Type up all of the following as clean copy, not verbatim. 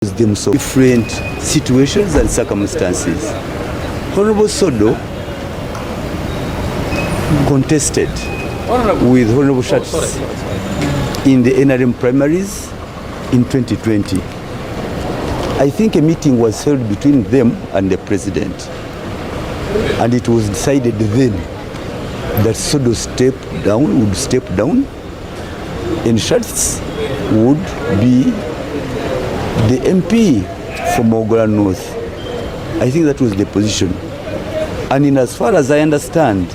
themselves different situations and circumstances. Honorable Sodo contested with Honorable Shatz in the NRM primaries in 2020. I think a meeting was held between them and the president, and it was decided then that Sodo would step down and Shatz would be the MP from Maugora North. I think that was the position. And in as far as I understand,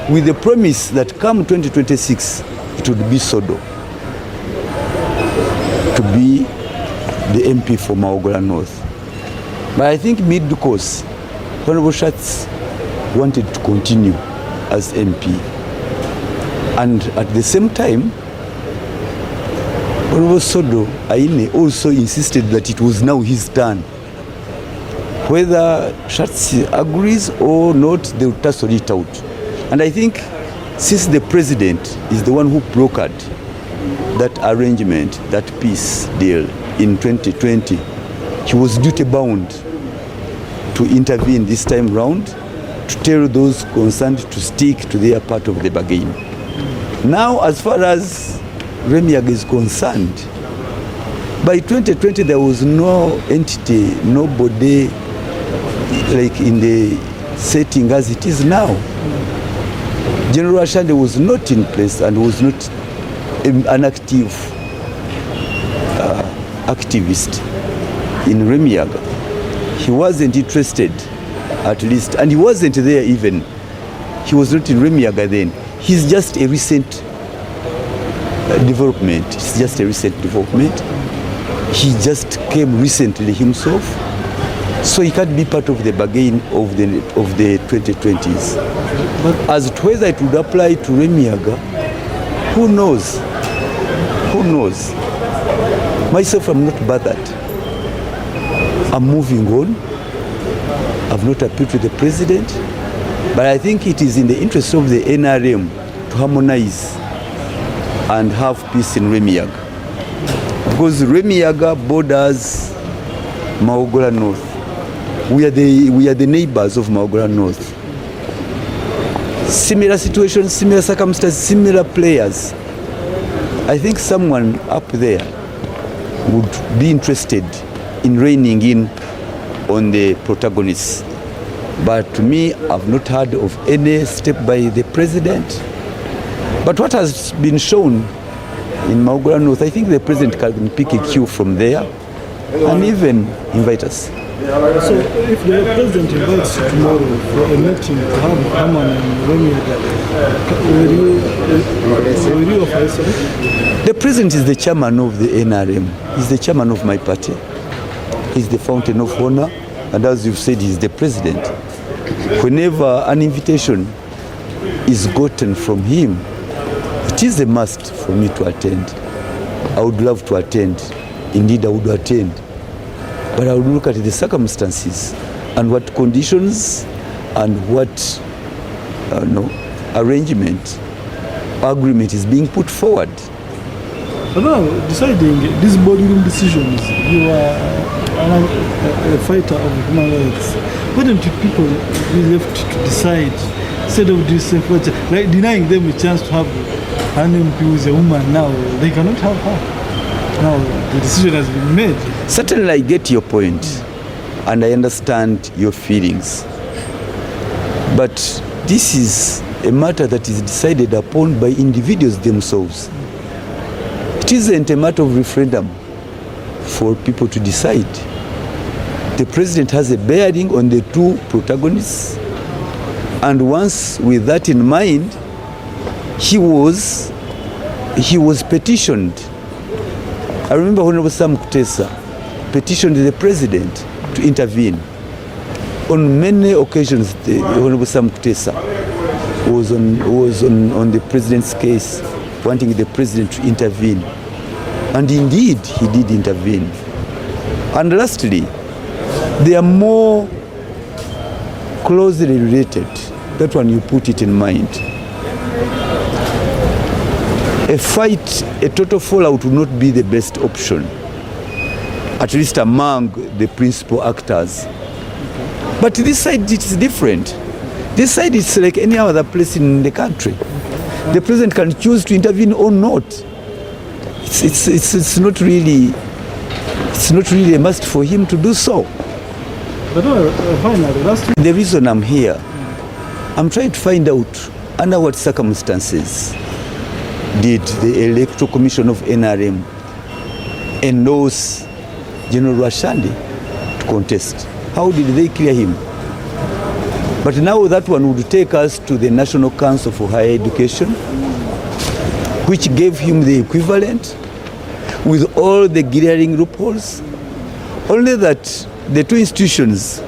with the promise that come 2026, it would be Sodo to be the MP for Maugora North. But I think mid-course, Honorable Shatz wanted to continue as MP. And at the same time, Honorable Sodo Aine also insisted that it was now his turn. Whether Shatz agrees or not, they will tussle it out. And I think since the president is the one who brokered that arrangement, that peace deal in 2020, he was duty-bound to intervene this time round, to tell those concerned to stick to their part of the bargain. Now, as far as Remiag is concerned, by 2020 there was no entity, nobody like in the setting as it is now. General Rwashande was not in place and was not an active activist in Remiag. He wasn't interested, at least, and he wasn't there even. He was not in Remiag then. He's just a recent development. It's just a recent development. He just came recently himself, so he can't be part of the bargain of the 2020s. But as to whether it would apply to Remiaga, who knows? Who knows? Myself, I'm not bothered. I'm moving on. I've not appealed to the president, but I think it is in the interest of the NRM to harmonize and have peace in Remiag, because Remiaga borders Maugora North. We are the neighbors of Maugora North. Similar situations, similar circumstances, similar players. I think someone up there would be interested in reining in on the protagonists. But to me, I've not heard of any step by the president. But what has been shown in Maugora North, I think the president can pick a cue from there and even invite us. So if the president invites you tomorrow for a meeting to have Haman and Remiaga, will you offer something? The president is the chairman of the NRM. He's the chairman of my party. He's the fountain of honor, and as you've said, he's the president. Whenever an invitation is gotten from him, it is a must for me to attend. I would love to attend. Indeed, I would attend. But I would look at the circumstances and what conditions and what arrangement, agreement is being put forward. But now, deciding these boardroom decisions, you are a fighter of human rights. Why don't you people be left to decide instead of this, like denying them a chance to have an MP who is a woman now? They cannot have her. Now the decision has been made. Certainly I get your point and I understand your feelings. But this is a matter that is decided upon by individuals themselves. It isn't a matter of referendum for people to decide. The president has a bearing on the two protagonists, and once with that in mind, he was petitioned. I remember Honorable Sam Kutesa petitioned the president to intervene. On many occasions, the Honorable Sam Kutesa was on the president's case, wanting the president to intervene. And indeed, he did intervene. And lastly, they are more closely related. That one, you put it in mind. A fight, a total fallout would not be the best option. at least among the principal actors. But this side, it is different. This side, it's like any other place in the country. The president can choose to intervene or not. It's not really a must for him to do so. But finally, last week. The reason I'm here, I'm trying to find out under what circumstances did the Electoral Commission of NRM endorse General Rwashande to contest. How did they clear him? But now that one would take us to the National Council for Higher Education, which gave him the equivalent with all the glaring loopholes. Only that the two institutions,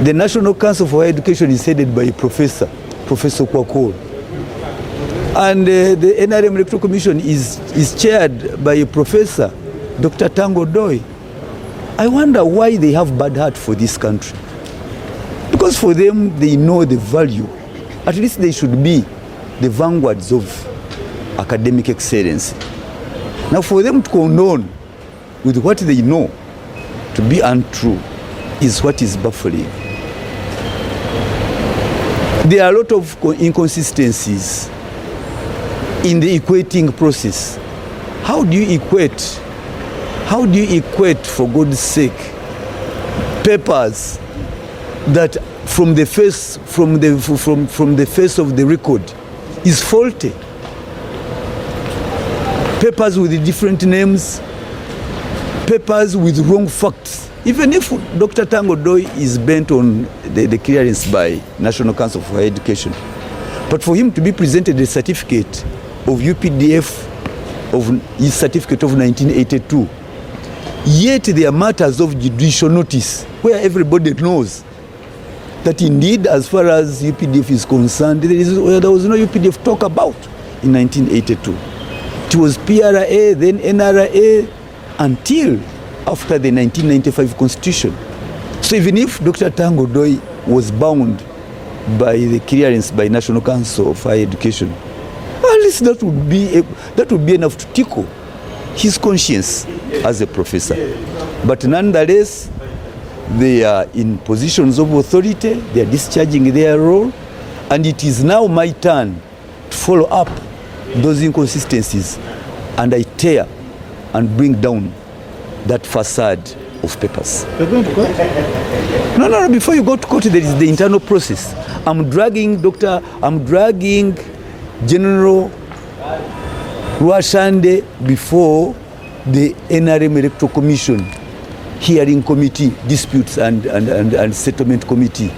the National Council for Higher Education is headed by Professor Kwakol, and the NRM Electoral Commission is chaired by a Professor Dr. Tango Doi. I wonder why they have bad heart for this country. Because for them, they know the value. At least they should be the vanguards of academic excellence. Now for them to condone with what they know to be untrue is what is baffling. There are a lot of inconsistencies in the equating process. How do you equate, for God's sake, papers that from the face of the record is faulty? Papers with different names, papers with wrong facts. Even if Dr. Tango Doi is bent on the clearance by National Council for Higher Education, but for him to be presented a certificate of UPDF, of his certificate of 1982, yet there are matters of judicial notice where everybody knows that indeed, as far as UPDF is concerned, there was no UPDF talk about in 1982. It was PRA, then NRA, until after the 1995 Constitution. So even if Dr. Tango Doi was bound by the clearance by National Council of Higher Education, at least that would be enough to tickle his conscience as a professor. But nonetheless, they are in positions of authority, they are discharging their role, and it is now my turn to follow up those inconsistencies, and I tear and bring down that facade of papers. You're going to court? No, before you go to court, there is the internal process. I'm dragging General Rwashande before the NRM Electoral Commission Hearing Committee, Disputes and Settlement Committee.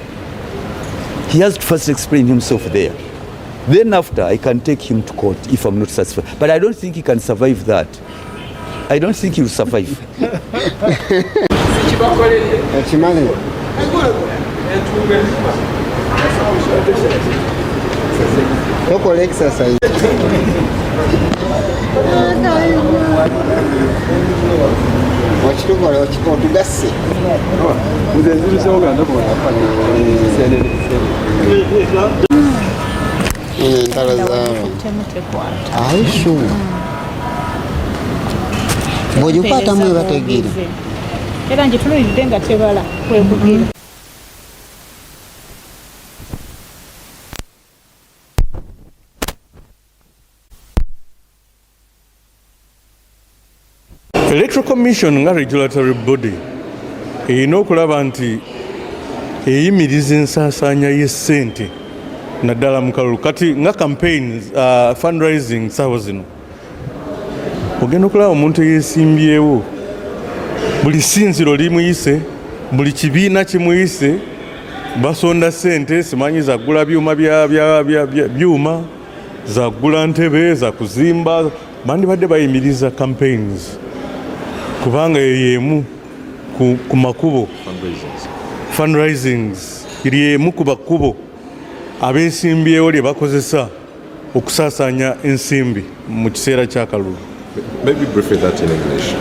He has to first explain himself there. Then after, I can take him to court if I'm not satisfied. But I don't think he can survive that. I don't think he will survive. Local exercise. Bw'ogipata mwe bategeera. Era ngitunuulidde nga tebala kwekugira. Electoral Commission nga regulatory body erina okulaba nti eyimiriza ensaasaanya y'essente naddala mu kalulu kati nga campaigns fundraising saawa zino ogenda okulaba omuntu eyeesimbyewo buli ssinziro limuyise buli kibiina kimuyise basonda ssente simanyi zaggula byuma zaggula ntebe zakuzimba bandibadde bayimiriza campaigns kubanga yemu ku makubo fundraisings yemu ku bakubo abeesimbyewo lye bakozesa okusaasaanya ensimbi mu kiseera ky'akalulu. Maybe briefly that in English.